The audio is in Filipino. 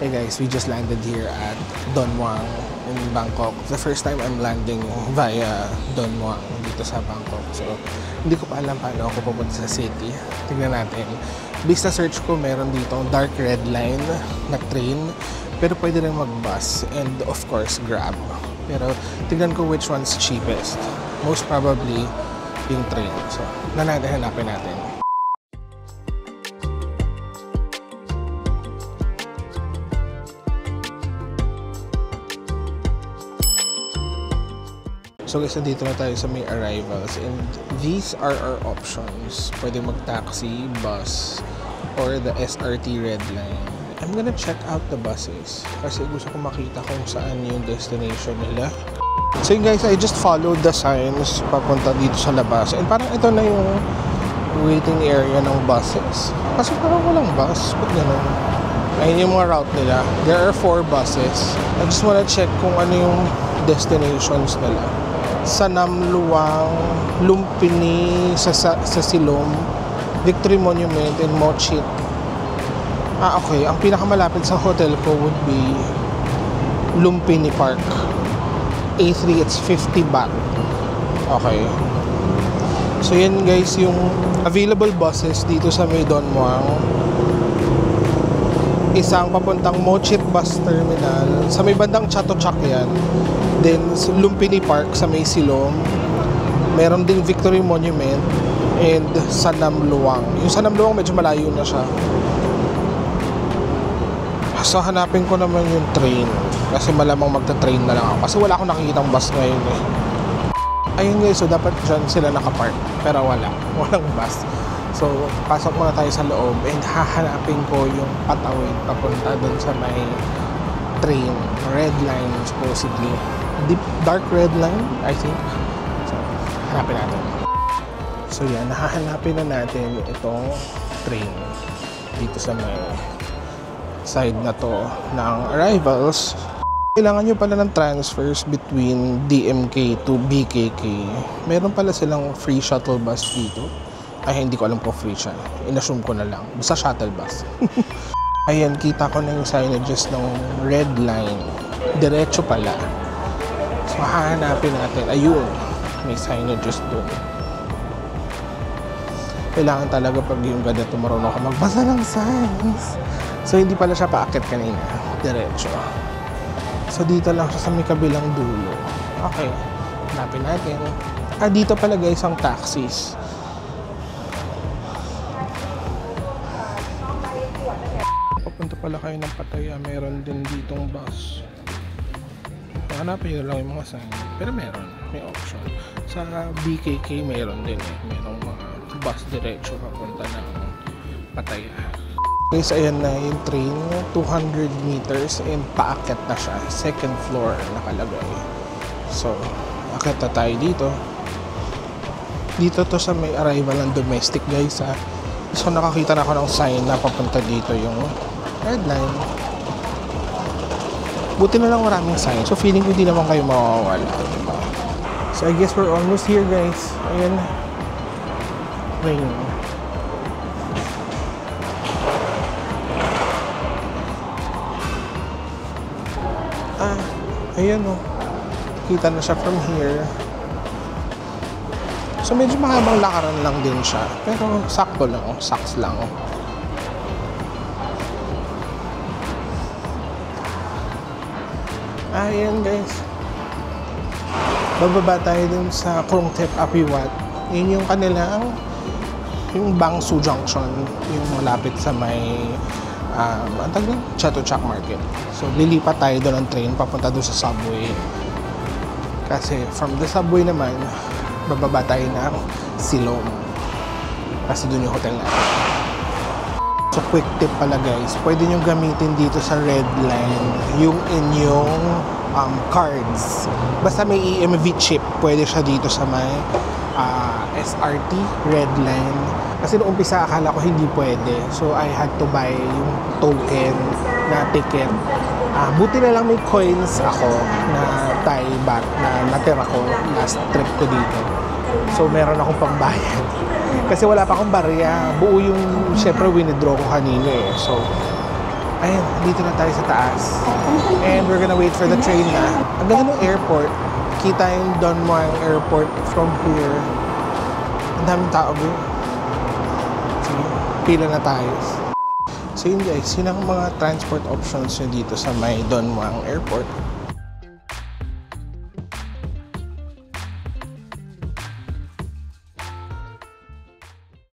Hey guys, we just landed here at Don Muang in Bangkok. The first time I'm landing via Don Muang dito sa Bangkok. So, hindi ko pa alam paano ako pupunta sa city. Tingnan natin. Based sa search ko, meron dito dark red line na train. Pero pwede rin mag-bus and of course Grab. Pero tingnan ko which one's cheapest. Most probably yung train. So, hanapin natin. So guys, dito na tayo sa may arrivals and these are our options. Pwede mag-taxi, bus, or the SRT red line. I'm gonna check out the buses kasi gusto ko makita kung saan yung destination nila. So yun guys, I just followed the signs papunta dito sa labas and parang ito na yung waiting area ng buses. Kasi parang walang bus. Ba't ganun? Ayun yung mga route nila. There are 4 buses. I just wanna check kung ano yung destinations nila. Sa Namluang, Lumpini, sa Silom, Victory Monument, and Mochit. Okay. Ang pinakamalapit sa hotel ko would be Lumpini Park. A3, it's 50 baht. Okay. So yan guys, yung available buses dito sa may Don Muang. Isang papuntang Mochit Bus Terminal. Sa may bandang Chatuchak yan. Then, Lumpini Park sa may Silom. Meron ding Victory Monument. And sa Namluang. Yung sa Namluang medyo malayo na siya. So, hanapin ko naman yung train. Kasi malamang magta-train na lang ako. Kasi wala akong nakikitang bus ngayon eh. Ayun guys, so dapat dyan sila nakapark. Pero walang bus. So, pasok muna tayo sa loob and hahanapin ko yung patawid papunta dun sa may train. Red line, supposedly. Deep, dark red line, I think. So, hanapin natin. So, yan. Hahanapin na natin itong train dito sa may side na to ng arrivals. Kailangan nyo pala ng transfers between DMK to BKK. Meron pala silang free shuttle bus dito. Ay, hindi ko alam kung free siya. Inassume ko na lang. Basta shuttle bus. Ayan, kita ko na yung signages ng red line. Diretso pala. So, hahanapin natin. Ayun, may signages doon. Kailangan talaga pag yung ganito marunong ka magbasa ng signs. So, hindi pala siya paakit kanina. Diretso. So, dito lang siya sa may kabilang dulo. Okay, hanapin natin. Dito pala guys ang taxis. Papunta pala kayo ng Pattaya, meron din ditong bus. Hanapin nyo lang yung mga sign. Pero meron, may option. Sa BKK meron din eh. Merong mga bus diretso papunta ng Pattaya. Guys, ayan na yung train. 200 meters and paakyat na siya. Second floor nakalagay. So, akit na tayo dito. Dito to sa may arrival ng domestic guys ha. So, nakakita na ako ng sign na papunta dito yung red line. Buti na lang maraming sign. So, feeling ko hindi naman kayo mawawala. Diba? So, I guess we're almost here, guys. Ayan. Rain. Ayan o. Kita na siya from here. So, medyo mahabang lakaran lang din siya. Pero, sakto lang. Saks lang. Ayan guys, bababa tayo dun sa Krungthep Apiwat. Yun yung kanilang yung Bangsu Junction, yung malapit sa may Chatuchak Market. So lilipat tayo doon ng train papunta doon sa subway. Kasi from the subway naman bababa tayo ng Silom. Kasi doon yung hotel natin. So, quick tip pala guys, pwede nyo gamitin dito sa red line yung inyong cards. Basta may EMV chip, pwede siya dito sa may SRT red line. Kasi noong umpisa akala ko hindi pwede. So, I had to buy yung token na ticket. Buti na lang may coins ako na Thai baht na natira ko last trip ko dito. So, meron akong pangbayad. Kasi wala pa akong barya. Buo yung, syempre, winidraw ko kanina eh. So, Ayun, dito na tayo sa taas. And we're gonna wait for the train na. Ang ganda ng airport. Kita yung Don Muang Airport from here. Ang daming tao, bro. Sige, pila na tayo. So yun guys, yun ang mga transport options nyo dito sa may Don Muang Airport.